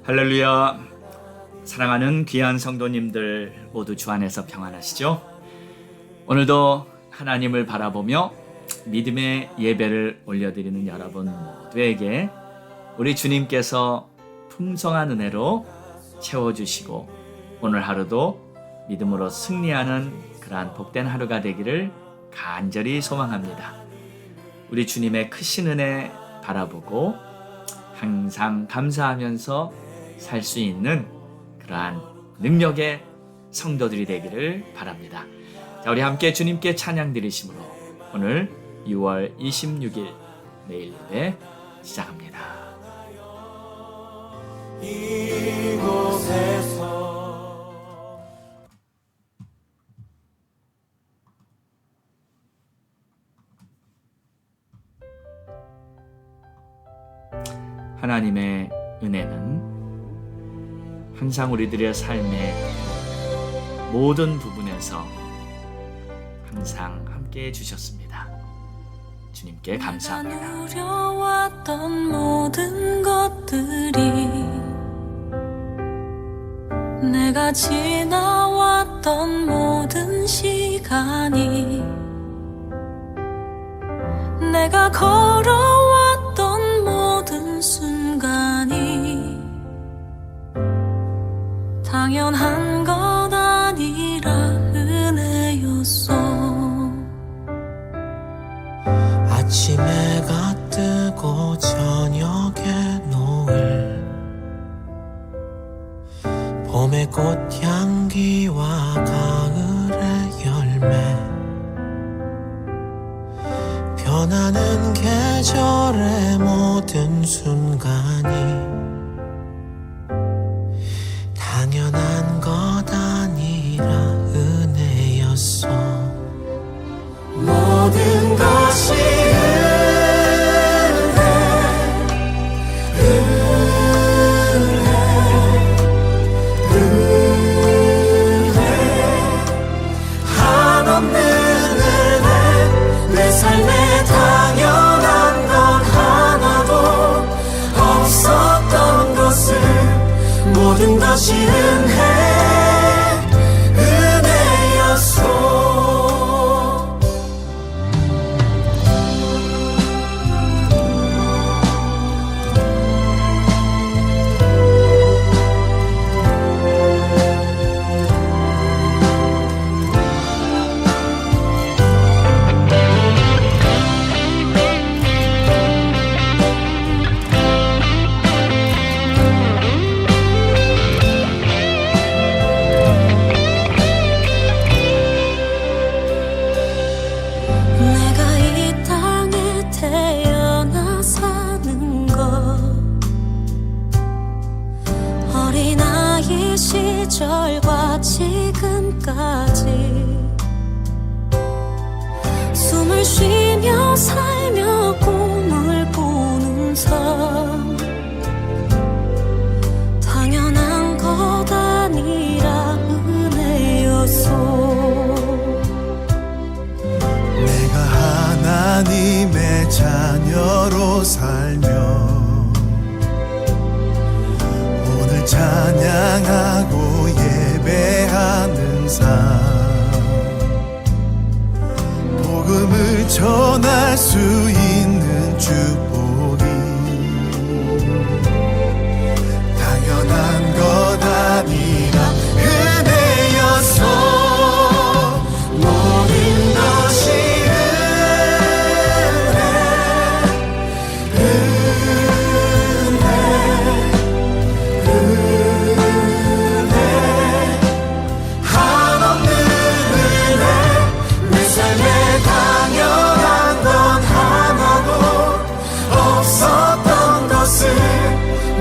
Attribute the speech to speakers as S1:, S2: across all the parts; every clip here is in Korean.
S1: 할렐루야. 사랑하는 귀한 성도님들 모두 주 안에서 평안하시죠? 오늘도 하나님을 바라보며 믿음의 예배를 올려드리는 여러분 모두에게 우리 주님께서 풍성한 은혜로 채워주시고 오늘 하루도 믿음으로 승리하는 그러한 복된 하루가 되기를 간절히 소망합니다. 우리 주님의 크신 은혜 바라보고 항상 감사하면서 살 수 있는 그러한 능력의 성도들이 되기를 바랍니다. 자, 우리 함께 주님께 찬양 드리심으로 오늘 6월 26일 내일 예배 시작합니다. 이곳에서 하나님의 은혜는 항상 우리들의 삶의 모든 부분에서 항상 함께 해주셨습니다. 주님께 감사합니다.
S2: 내가 누려왔던 모든 것들이 내가 지나왔던 모든 시간이 내가 걸어왔던 모든 순간이 당연한 것 아니라 은혜였어.
S3: 아침 해가 뜨고 저녁에 노을, 봄의 꽃향기와 가을의 열매, 변하는 계절의 모든 순간이 당연한 것 아니라 은혜였어. 모든 것이 은혜 한없는 은혜. 내 삶에 당연한 건 하나도 없었던 것을 모든 것이 은혜였소. 시절과 지금까지 숨을 쉬며 살며 꿈을 꾸는 삶 당연한 것 아니라 은혜였소.
S4: 내가 하나님의 자녀로 살며 찬양하고 예배하는 삶, 복음을 전할 수 있는 축복이 당연한 것 아니라 은혜였소. 모든 것이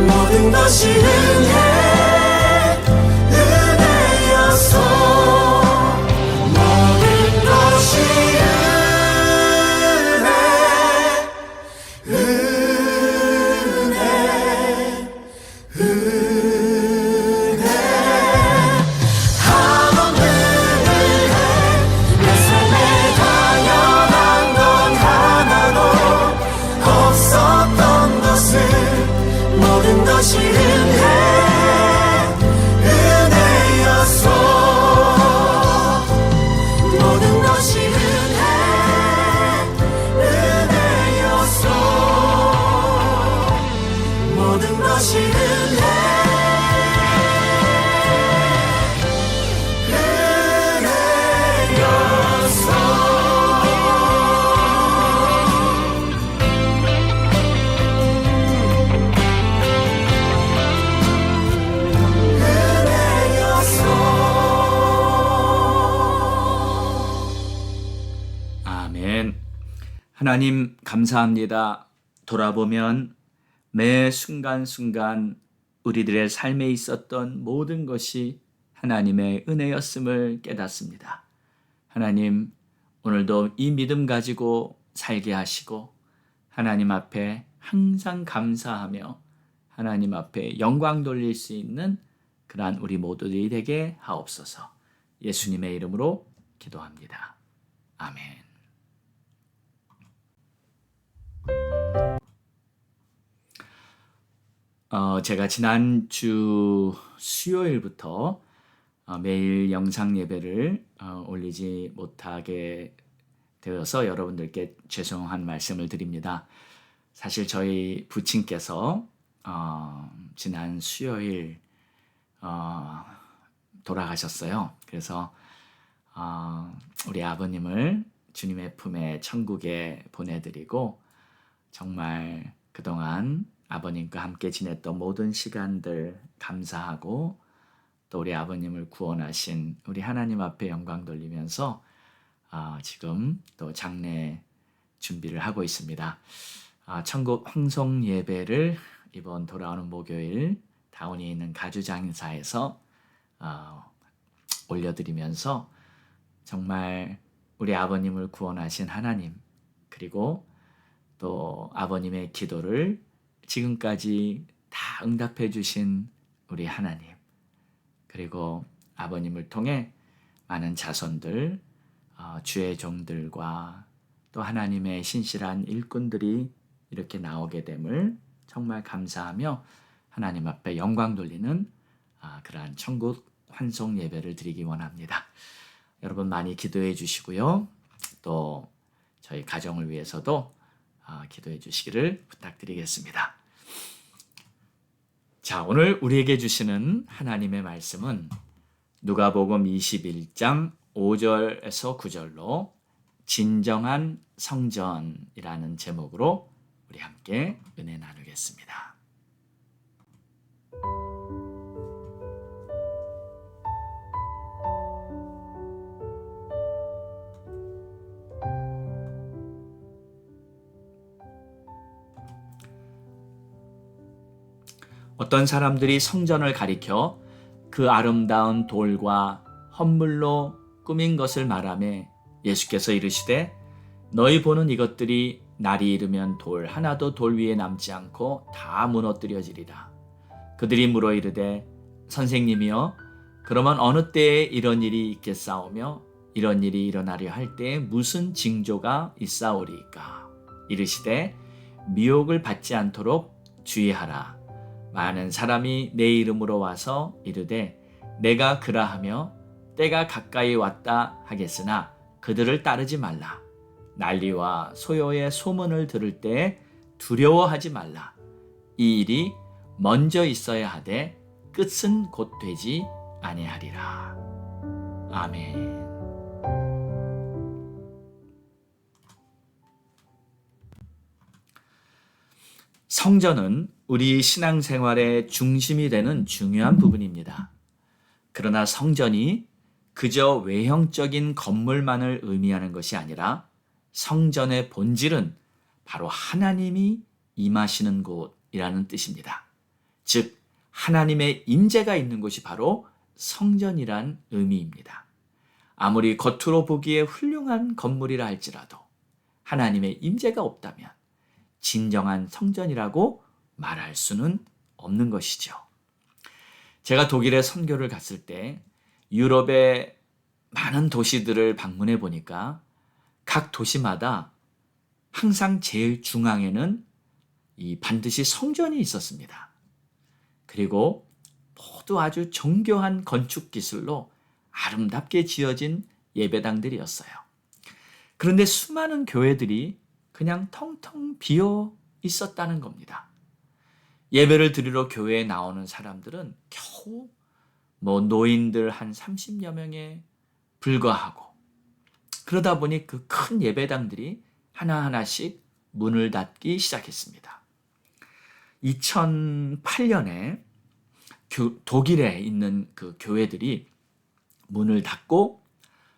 S4: 모든 것이 은혜였소. 모든 것이 은혜 한없는 은혜. 내 삶에 당연한 건 하나도 없었던 것을 모든 것이 은혜였소. 모든 것이 은혜였소. 모든 것이
S1: 아멘. 하나님 감사합니다. 돌아보면 매 순간순간 우리들의 삶에 있었던 모든 것이 하나님의 은혜였음을 깨닫습니다. 하나님, 오늘도 이 믿음 가지고 살게 하시고 하나님 앞에 항상 감사하며 하나님 앞에 영광 돌릴 수 있는 그러한 우리 모두들이 되게 하옵소서. 예수님의 이름으로 기도합니다. 아멘. 제가 지난주 수요일부터 매일 영상 예배를 올리지 못하게 되어서 여러분들께 죄송한 말씀을 드립니다. 사실 저희 부친께서 지난 수요일 돌아가셨어요. 그래서 우리 아버님을 주님의 품에 천국에 보내드리고 정말 그동안 아버님과 함께 지냈던 모든 시간들 감사하고 또 우리 아버님을 구원하신 우리 하나님 앞에 영광 돌리면서 지금 또 장례 준비를 하고 있습니다. 천국 황송 예배를 이번 돌아오는 목요일 다운에 있는 가주장사에서 올려드리면서 정말 우리 아버님을 구원하신 하나님, 그리고 또 아버님의 기도를 지금까지 다 응답해 주신 우리 하나님, 그리고 아버님을 통해 많은 자손들, 주의 종들과 또 하나님의 신실한 일꾼들이 이렇게 나오게 됨을 정말 감사하며 하나님 앞에 영광 돌리는 그러한 천국 환송 예배를 드리기 원합니다. 여러분 많이 기도해 주시고요. 또 저희 가정을 위해서도 기도해 주시기를 부탁드리겠습니다. 자, 오늘 우리에게 주시는 하나님의 말씀은 누가복음 21장 5절에서 9절로 진정한 성전이라는 제목으로 우리 함께 은혜 나누겠습니다. 어떤 사람들이 성전을 가리켜 그 아름다운 돌과 헌물로 꾸민 것을 말하며 예수께서 이르시되 너희 보는 이것들이 날이 이르면 돌 하나도 돌 위에 남지 않고 다 무너뜨려지리라. 그들이 물어 이르되 선생님이여 그러면 어느 때에 이런 일이 있겠사오며 이런 일이 일어나려 할 때에 무슨 징조가 있사오리이까. 이르시되 미혹을 받지 않도록 주의하라. 많은 사람이 내 이름으로 와서 이르되 내가 그라하며 때가 가까이 왔다 하겠으나 그들을 따르지 말라. 난리와 소요의 소문을 들을 때 두려워하지 말라. 이 일이 먼저 있어야 하되 끝은 곧 되지 아니하리라. 아멘. 성전은 우리 신앙생활의 중심이 되는 중요한 부분입니다. 그러나 성전이 그저 외형적인 건물만을 의미하는 것이 아니라 성전의 본질은 바로 하나님이 임하시는 곳이라는 뜻입니다. 즉 하나님의 임재가 있는 곳이 바로 성전이란 의미입니다. 아무리 겉으로 보기에 훌륭한 건물이라 할지라도 하나님의 임재가 없다면 진정한 성전이라고 말할 수는 없는 것이죠. 제가 독일에 선교를 갔을 때 유럽의 많은 도시들을 방문해 보니까 각 도시마다 항상 제일 중앙에는 반드시 성전이 있었습니다. 그리고 모두 아주 정교한 건축 기술로 아름답게 지어진 예배당들이었어요. 그런데 수많은 교회들이 그냥 텅텅 비어 있었다는 겁니다. 예배를 드리러 교회에 나오는 사람들은 겨우 노인들 한 30여 명에 불과하고, 그러다 보니 그 큰 예배당들이 하나하나씩 문을 닫기 시작했습니다. 2008년에 독일에 있는 그 교회들이 문을 닫고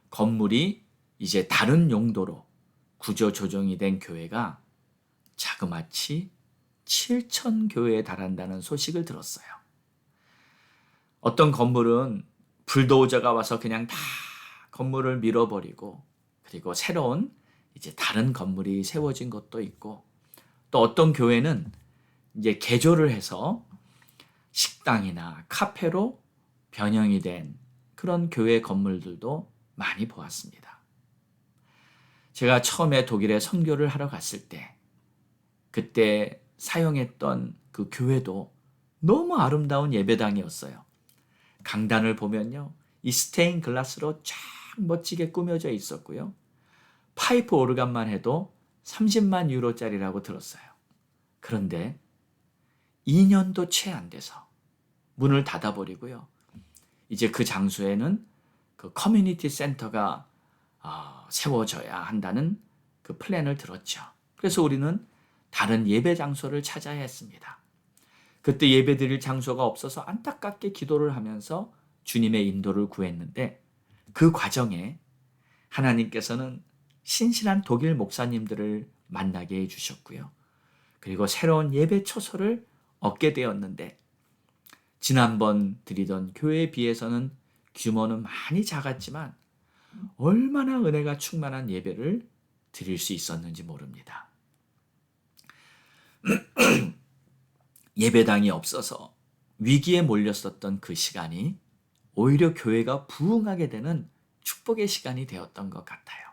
S1: 건물이 이제 다른 용도로 구조 조정이 된 교회가 자그마치 7,000교회에 달한다는 소식을 들었어요. 어떤 건물은 불도저가 와서 그냥 다 건물을 밀어버리고, 그리고 새로운 이제 다른 건물이 세워진 것도 있고, 또 어떤 교회는 이제 개조를 해서 식당이나 카페로 변형이 된 그런 교회 건물들도 많이 보았습니다. 제가 처음에 독일에 선교를 하러 갔을 때, 그때 사용했던 그 교회도 너무 아름다운 예배당이었어요. 강단을 보면요, 이 스테인 글라스로 쫙 멋지게 꾸며져 있었고요. 파이프 오르간만 해도 30만 유로짜리라고 들었어요. 그런데 2년도 채 안 돼서 문을 닫아버리고요. 이제 그 장소에는 그 커뮤니티 센터가 세워져야 한다는 그 플랜을 들었죠. 그래서 우리는 다른 예배 장소를 찾아야 했습니다. 그때 예배 드릴 장소가 없어서 안타깝게 기도를 하면서 주님의 인도를 구했는데, 그 과정에 하나님께서는 신실한 독일 목사님들을 만나게 해주셨고요. 그리고 새로운 예배 처소를 얻게 되었는데, 지난번 드리던 교회에 비해서는 규모는 많이 작았지만 얼마나 은혜가 충만한 예배를 드릴 수 있었는지 모릅니다. 예배당이 없어서 위기에 몰렸었던 그 시간이 오히려 교회가 부흥하게 되는 축복의 시간이 되었던 것 같아요.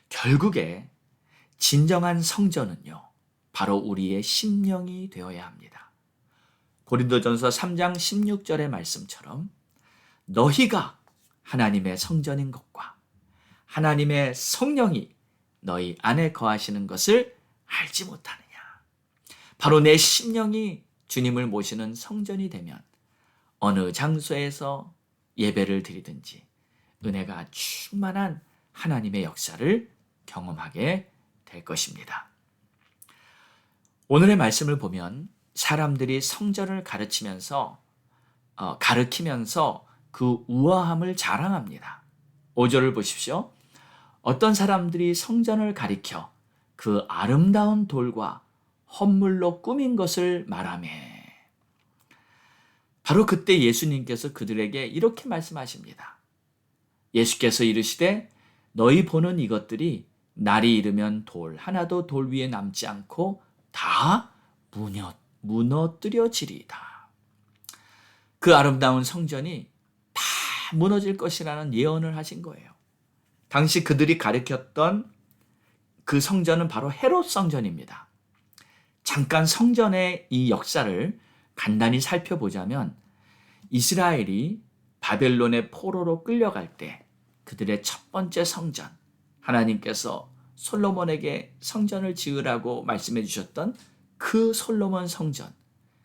S1: 결국에 진정한 성전은요, 바로 우리의 심령이 되어야 합니다. 고린도전서 3장 16절의 말씀처럼 너희가 하나님의 성전인 것과 하나님의 성령이 너희 안에 거하시는 것을 알지 못하느냐. 바로 내 심령이 주님을 모시는 성전이 되면 어느 장소에서 예배를 드리든지 은혜가 충만한 하나님의 역사를 경험하게 될 것입니다. 오늘의 말씀을 보면 사람들이 성전을 가르치면서 그 우아함을 자랑합니다. 5절을 보십시오. 어떤 사람들이 성전을 가리켜 그 아름다운 돌과 헌물로 꾸민 것을 말하며, 바로 그때 예수님께서 그들에게 이렇게 말씀하십니다. 예수께서 이르시되 너희 보는 이것들이 날이 이르면 돌 하나도 돌 위에 남지 않고 다 무너뜨려지리이다. 그 아름다운 성전이 다 무너질 것이라는 예언을 하신 거예요. 당시 그들이 가리켰던 그 성전은 바로 헤롯 성전입니다. 잠깐 성전의 이 역사를 간단히 살펴보자면, 이스라엘이 바벨론의 포로로 끌려갈 때 그들의 첫 번째 성전, 하나님께서 솔로몬에게 성전을 지으라고 말씀해 주셨던 그 솔로몬 성전,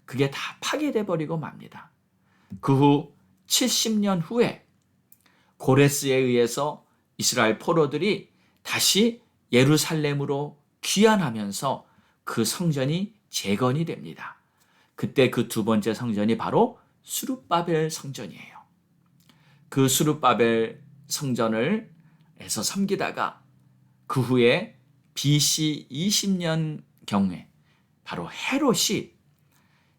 S1: 그게 다 파괴돼 버리고 맙니다. 그 후 70년 후에 고레스에 의해서 이스라엘 포로들이 다시 예루살렘으로 귀환하면서 그 성전이 재건이 됩니다. 그때 그 두 번째 성전이 바로 수룹바벨 성전이에요. 그 수룹바벨 성전을 에서 섬기다가 그 후에 BC 20년 경에 바로 헤롯이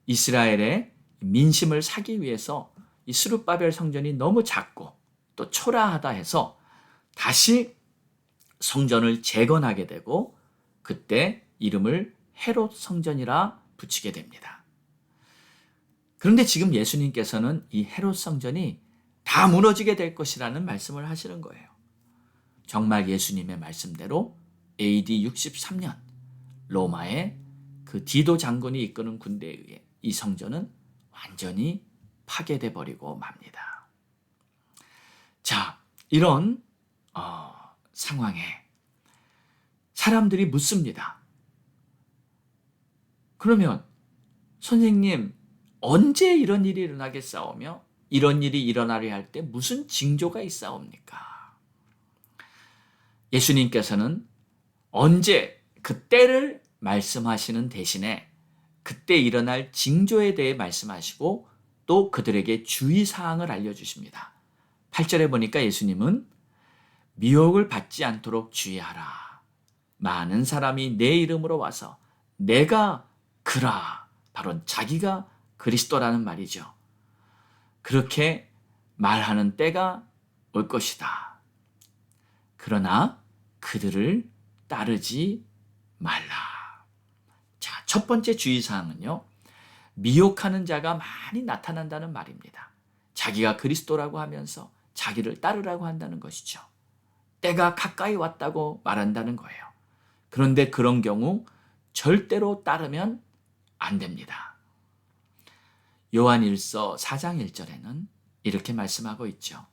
S1: 이스라엘의 민심을 사기 위해서 이 수룹바벨 성전이 너무 작고 또 초라하다 해서 다시 성전을 재건하게 되고, 그때 이름을 헤롯 성전이라 붙이게 됩니다. 그런데 지금 예수님께서는 이 헤롯 성전이 다 무너지게 될 것이라는 말씀을 하시는 거예요. 정말 예수님의 말씀대로 AD 63년 로마의 그 그 디도 장군이 이끄는 군대에 의해 이 성전은 완전히 파괴돼 버리고 맙니다. 자, 이런 상황에 사람들이 묻습니다. 그러면 선생님, 언제 이런 일이 일어나겠사오며 이런 일이 일어나려 할 때 무슨 징조가 있사옵니까? 예수님께서는 언제 그 때를 말씀하시는 대신에 그때 일어날 징조에 대해 말씀하시고 또 그들에게 주의사항을 알려주십니다. 8절에 보니까 예수님은 미혹을 받지 않도록 주의하라. 많은 사람이 내 이름으로 와서 내가 그라, 바로 자기가 그리스도라는 말이죠. 그렇게 말하는 때가 올 것이다. 그러나 그들을 따르지 말라. 자, 첫 번째 주의사항은요, 미혹하는 자가 많이 나타난다는 말입니다. 자기가 그리스도라고 하면서 자기를 따르라고 한다는 것이죠. 때가 가까이 왔다고 말한다는 거예요. 그런데 그런 경우 절대로 따르면 안 됩니다. 요한일서 4장 1절에는 이렇게 말씀하고 있죠.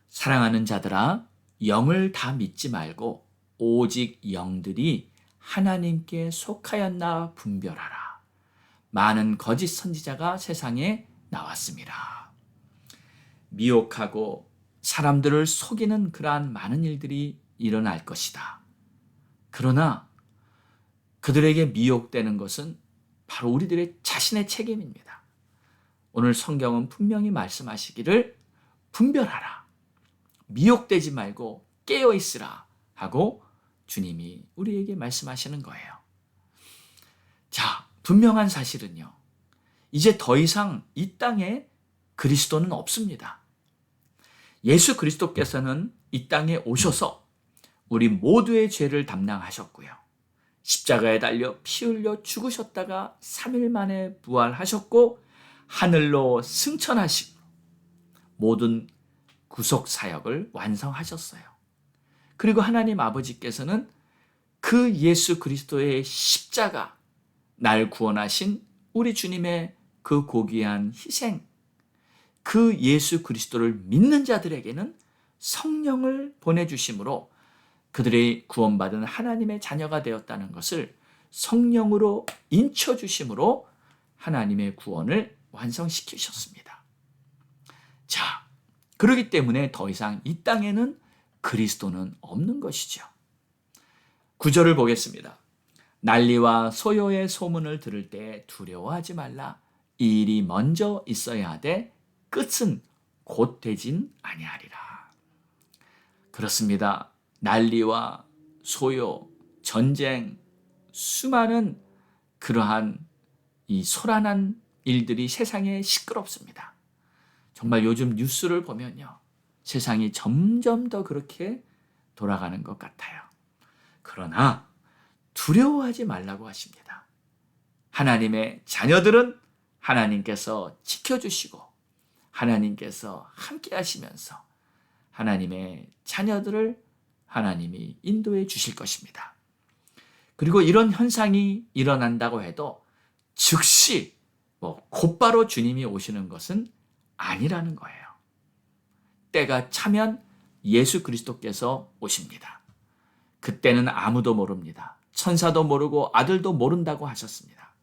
S1: 사랑하는 자들아, 영을 다 믿지 말고 오직 영들이 하나님께 속하였나 분별하라. 많은 거짓 선지자가 세상에 나왔습니다. 미혹하고 사람들을 속이는 그러한 많은 일들이 일어날 것이다. 그러나 그들에게 미혹되는 것은 바로 우리들의 자신의 책임입니다. 오늘 성경은 분명히 말씀하시기를 분별하라. 미혹되지 말고 깨어있으라 하고 주님이 우리에게 말씀하시는 거예요. 자, 분명한 사실은요, 이제 더 이상 이 땅에 그리스도는 없습니다. 예수 그리스도께서는 이 땅에 오셔서 우리 모두의 죄를 담당하셨고요. 십자가에 달려 피 흘려 죽으셨다가 3일 만에 부활하셨고 하늘로 승천하시고 모든 구속 사역을 완성하셨어요. 그리고 하나님 아버지께서는 그 예수 그리스도의 십자가, 날 구원하신 우리 주님의 그 고귀한 희생, 그 예수 그리스도를 믿는 자들에게는 성령을 보내주심으로 그들의 구원받은 하나님의 자녀가 되었다는 것을 성령으로 인쳐주심으로 하나님의 구원을 완성시키셨습니다. 자, 그렇기 때문에 더 이상 이 땅에는 그리스도는 없는 것이죠. 9절을 보겠습니다. 난리와 소요의 소문을 들을 때 두려워하지 말라. 이 일이 먼저 있어야 하되 끝은 곧 되진 아니하리라. 그렇습니다. 난리와 소요, 전쟁, 수많은 그러한 이 소란한 일들이 세상에 시끄럽습니다. 정말 요즘 뉴스를 보면요, 세상이 점점 더 그렇게 돌아가는 것 같아요. 그러나 두려워하지 말라고 하십니다. 하나님의 자녀들은 하나님께서 지켜주시고 하나님께서 함께 하시면서 하나님의 자녀들을 하나님이 인도해 주실 것입니다. 그리고 이런 현상이 일어난다고 해도 즉시 곧바로 주님이 오시는 것은 아니라는 거예요. 때가 차면 예수 그리스도께서 오십니다. 그때는 아무도 모릅니다. 천사도 모르고 아들도 모른다고 하셨습니다.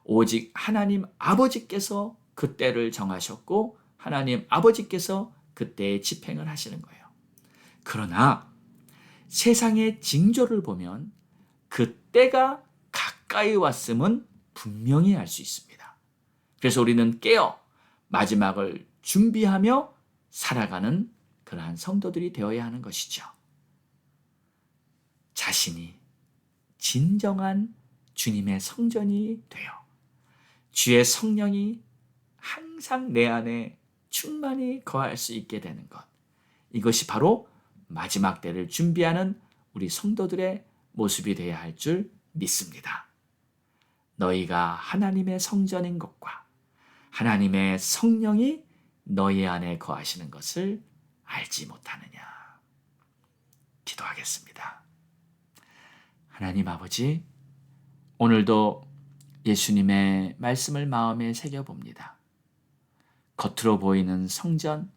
S1: 오직 하나님 아버지께서 그때를 정하셨고 하나님 아버지께서 그때에 집행을 하시는 거예요. 그러나 세상의 징조를 보면 그때가 가까이 왔음은 분명히 알 수 있습니다. 그래서 우리는 깨어 마지막을 준비하며 살아가는 그러한 성도들이 되어야 하는 것이죠. 자신이 진정한 주님의 성전이 되어 주의 성령이 항상 내 안에 충만히 거할 수 있게 되는 것, 이것이 바로 마지막 때를 준비하는 우리 성도들의 모습이 되어야 할 줄 믿습니다. 너희가 하나님의 성전인 것과 하나님의 성령이 너희 안에 거하시는 것을 알지 못하느냐. 기도하겠습니다. 하나님 아버지, 오늘도 예수님의 말씀을 마음에 새겨봅니다. 겉으로 보이는 성전,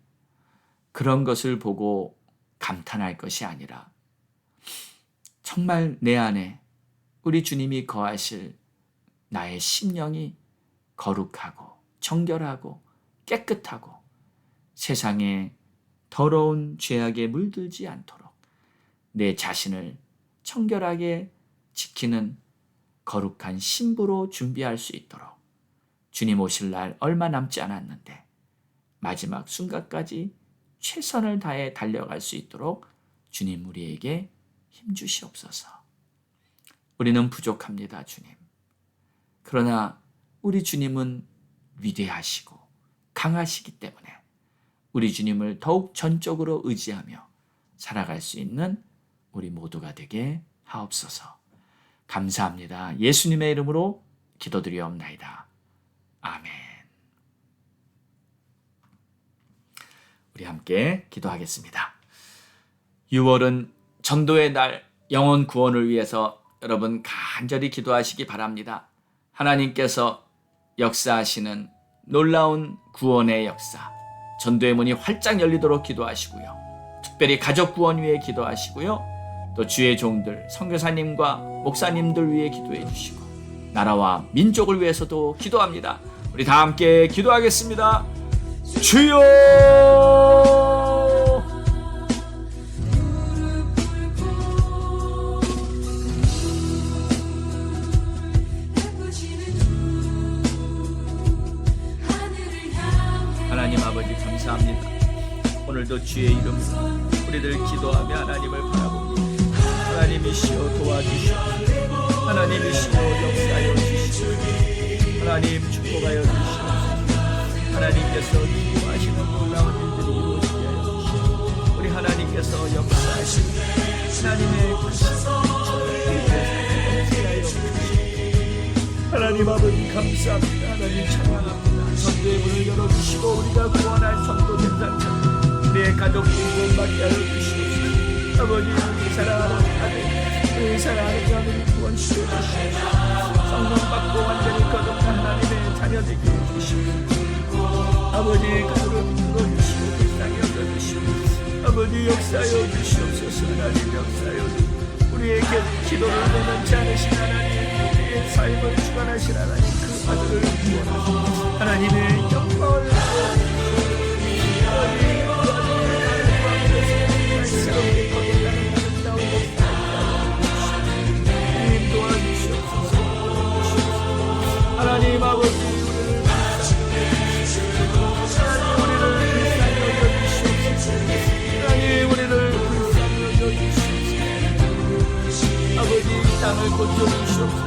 S1: 그런 것을 보고 감탄할 것이 아니라 정말 내 안에 우리 주님이 거하실 나의 심령이 거룩하고 정결하고 깨끗하고 세상에 더러운 죄악에 물들지 않도록 내 자신을 청결하게 지키는 거룩한 신부로 준비할 수 있도록 주님 오실 날 얼마 남지 않았는데 마지막 순간까지 최선을 다해 달려갈 수 있도록 주님 우리에게 힘주시옵소서. 우리는 부족합니다, 주님. 그러나 우리 주님은 위대하시고 강하시기 때문에 우리 주님을 더욱 전적으로 의지하며 살아갈 수 있는 우리 모두가 되게 하옵소서. 감사합니다. 예수님의 이름으로 기도드리옵나이다. 아멘. 우리 함께 기도하겠습니다. 6월은 전도의 날, 영혼 구원을 위해서 여러분 간절히 기도하시기 바랍니다. 하나님께서 역사하시는 놀라운 구원의 역사, 전도의 문이 활짝 열리도록 기도하시고요. 특별히 가족 구원 위해 기도하시고요. 또 주의 종들, 선교사님과 목사님들 위해 기도해 주시고 나라와 민족을 위해서도 기도합니다. 우리 다 함께 기도하겠습니다. 주여! 하나님 아버지 감사합니다. 오늘도 주의 이름으로 우리들 기도하며 하나님을 바라봅니다. 하나님이시여 도와주시옵소서. 하나님이시여 역사하여 주시옵소서. 하나님 축복하여 주시옵소서. 하나님께서 기도하시는 놀라운 일들이 이루어지게 하여 주시옵소서. 우리 하나님께서 역사하시는 하나님의 그 신을 하여 주시옵소서. 하나님 아버지 감사합니다. 하나님 찬양합니다. 전도의 문을 열어주시고 우리가 구원할 전도 대상자 우리의 가족들 구원받게 하여 주시옵소서. 아버지 우리 사랑하는 아들, 우리 사랑하는 자들이 구원시켜 주시옵소서. 성령 받고 완전히 거듭난 하나님의 자녀 되게 해주시옵소서. 아버지 그들을 붙들어 주시고 불쌍히 여겨주시옵소서. 아버지 역사하여 주시옵소서. 하나님 역사하여 주시옵소서. 우리의 기도를 내면치 않으신 하나님, 우리의 삶을 주관하신 하나님, 그 아들을 구원하시옵소서. 하나님의 영광을 새롭게 거듭나는 아름다운 하나님 도와주시옵소서. 하나님 아버지 우리를 하나님 우리를 불쌍히 여겨주시옵소서. 아버지 땅을 고쳐주시옵소서.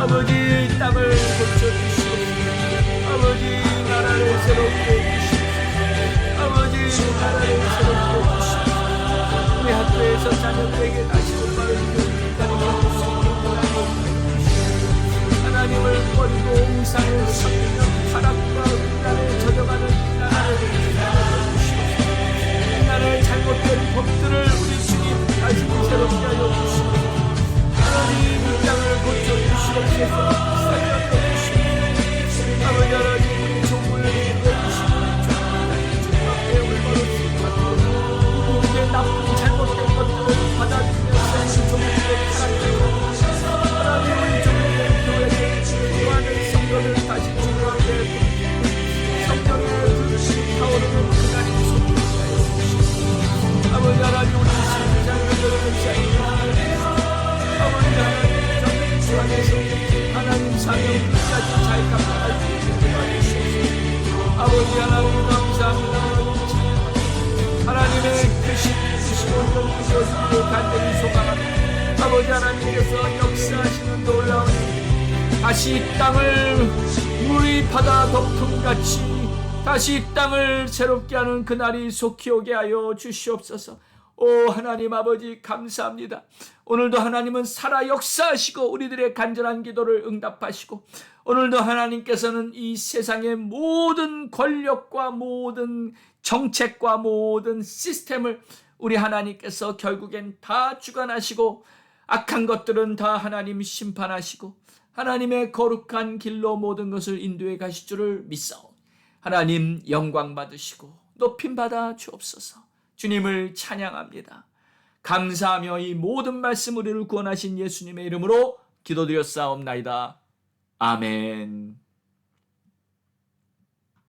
S1: 아버지 땅을 고쳐주시옵소서. 아버지 나라를 새롭게 해주시옵소서. 아버지 나라를 새롭게 해주시옵소서. 우리 학교에서 자녀들에게 다시 올바른 교육을 가르쳐 하나님을 버리고 옹상을 섬기며 타락과 음란에 젖어가는 이 나라를 살려주시옵소서. 이 나라의 잘못된 법들을 우리 주님 다시 새롭게 하여 주시옵소서. 하나님 이 땅을 고쳐주시옵소서. 살려주시옵소서. 아버지 하나님 우리 종을 이끌어주시고 우리 종을 배움을 벌어주시고 우리의 나쁜 잘못된 것들을 받아들이면서 종들의 타락되고 하나님 우리 종들의 교회에 기도하는 성도를 다시 중요하게 성령의 불씨 타오르는 그날이 속하여 주시고 아버지 하나님 우리 신장들을 사랑하여 아버지 하나님 정의 주 안에서 하나님 사명 끝까지 잘 감당할 수 있게 도와주시옵소서. 아버지 하나님 감사합니다. 하나님의 크신 온전히 간절히 소망합니다. 아버지 하나님께서 역사하시는 놀라운 다시 이 땅을 물이 바다 덮음같이 다시 이 땅을 새롭게 하는 그날이 속히 오게 하여 주시옵소서. 오 하나님 아버지 감사합니다. 오늘도 하나님은 살아 역사하시고 우리들의 간절한 기도를 응답하시고 오늘도 하나님께서는 이 세상의 모든 권력과 모든 정책과 모든 시스템을 우리 하나님께서 결국엔 다 주관하시고 악한 것들은 다 하나님 심판하시고 하나님의 거룩한 길로 모든 것을 인도해 가실 줄을 믿사오니 하나님 영광 받으시고 높임 받아 주옵소서. 주님을 찬양합니다. 감사하며 이 모든 말씀 우리를 구원하신 예수님의 이름으로 기도드렸사옵나이다. 아멘.